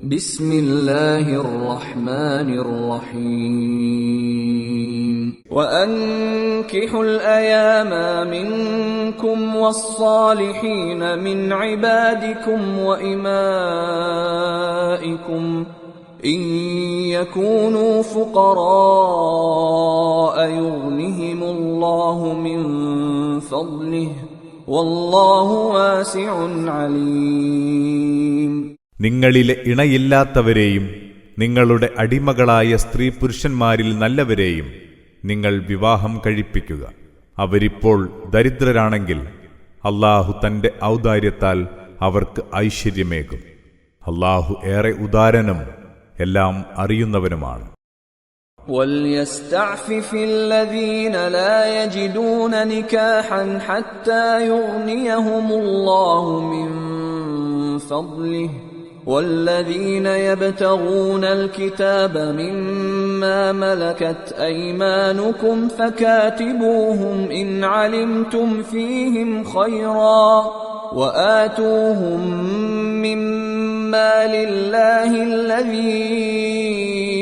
بسم الله الرحمن الرحيم وأنكحوا الأيام منكم والصالحين من عبادكم وإمائكم إن يكونوا فقراء يغنهم الله من فضله والله واسع عليم. നിങ്ങളിലെ ഇണയില്ലാത്തവരെയും നിങ്ങളുടെ അടിമകളായ സ്ത്രീ പുരുഷന്മാരിൽ നല്ലവരെയും നിങ്ങൾ വിവാഹം കഴിപ്പിക്കുക. അവരിപ്പോൾ ദരിദ്രരാണെങ്കിൽ അല്ലാഹു തന്റെ ഔദാര്യത്താൽ അവർക്ക് ഐശ്വര്യമേകും. അല്ലാഹു ഏറെ ഉദാരനും എല്ലാം അറിയുന്നവനുമാണ്. وَلْيَسْتَعْفِفِ الَّذِينَ لَا يَجِدُونَ نِكَاحًا حَتَّى يُغْنِيَهُمُ اللَّهُ مِنْ فَضْلِهِ وَالَّذِينَ يَبْتَغُونَ الْكِتَابَ مِمَّا مَلَكَتْ أَيْمَانُكُمْ فَكَاتِبُوهُمْ إِنْ عَلِمْتُمْ فِيهِمْ خَيْرًا وَآتُوهُمْ مِمَّا لِلَّهِ الَّذِي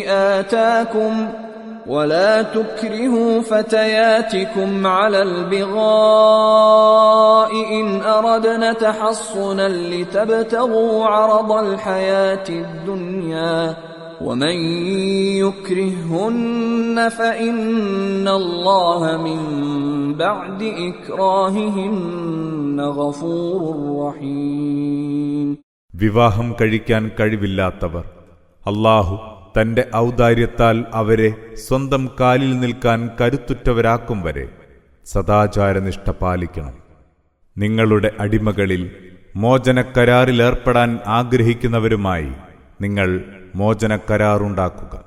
آتاكم ولا تكرهوا فتياتكم على البغاء إن أردنا تحصنا لتبتغوا عرض الحياة الدنيا ومن يكرههن فإن الله من بعد إكراههن غفور رحيم. വിവാഹം കഴിക്കാൻ കഴിവില്ലാത്തവർ അല്ലാഹു തന്റെ ഔദാര്യത്താൽ അവരെ സ്വന്തം കാലിൽ നിൽക്കാൻ കരുത്തുറ്റവരാക്കും വരെ സദാചാരനിഷ്ഠ പാലിക്കണം. നിങ്ങളുടെ അടിമകളിൽ മോചനക്കരാറിലേർപ്പെടാൻ ആഗ്രഹിക്കുന്നവരുമായി നിങ്ങൾ മോചനക്കരാറുണ്ടാക്കുക.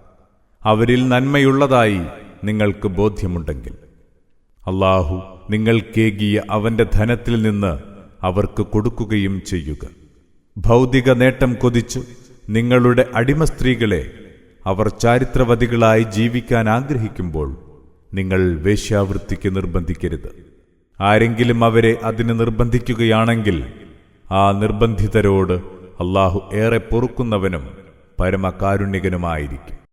അവരിൽ നന്മയുള്ളതായി നിങ്ങൾക്ക് ബോധ്യമുണ്ടെങ്കിൽ. അല്ലാഹു നിങ്ങൾക്കേകിയ അവന്റെ ധനത്തിൽ നിന്ന് അവർക്ക് കൊടുക്കുകയും ചെയ്യുക. ഭൗതിക നേട്ടം കൊതിച്ചു നിങ്ങളുടെ അടിമസ്ത്രീകളെ അവർ ചാരിത്രവതികളായി ജീവിക്കാൻ ആഗ്രഹിക്കുമ്പോൾ നിങ്ങൾ വേശ്യാവൃത്തിക്ക് നിർബന്ധിക്കരുത്. ആരെങ്കിലും അവരെ അതിന് നിർബന്ധിക്കുകയാണെങ്കിൽ ആ നിർബന്ധിതരോട് അല്ലാഹു ഏറെ പൊറുക്കുന്നവനും പരമകാരുണ്യകനുമായിരിക്കും.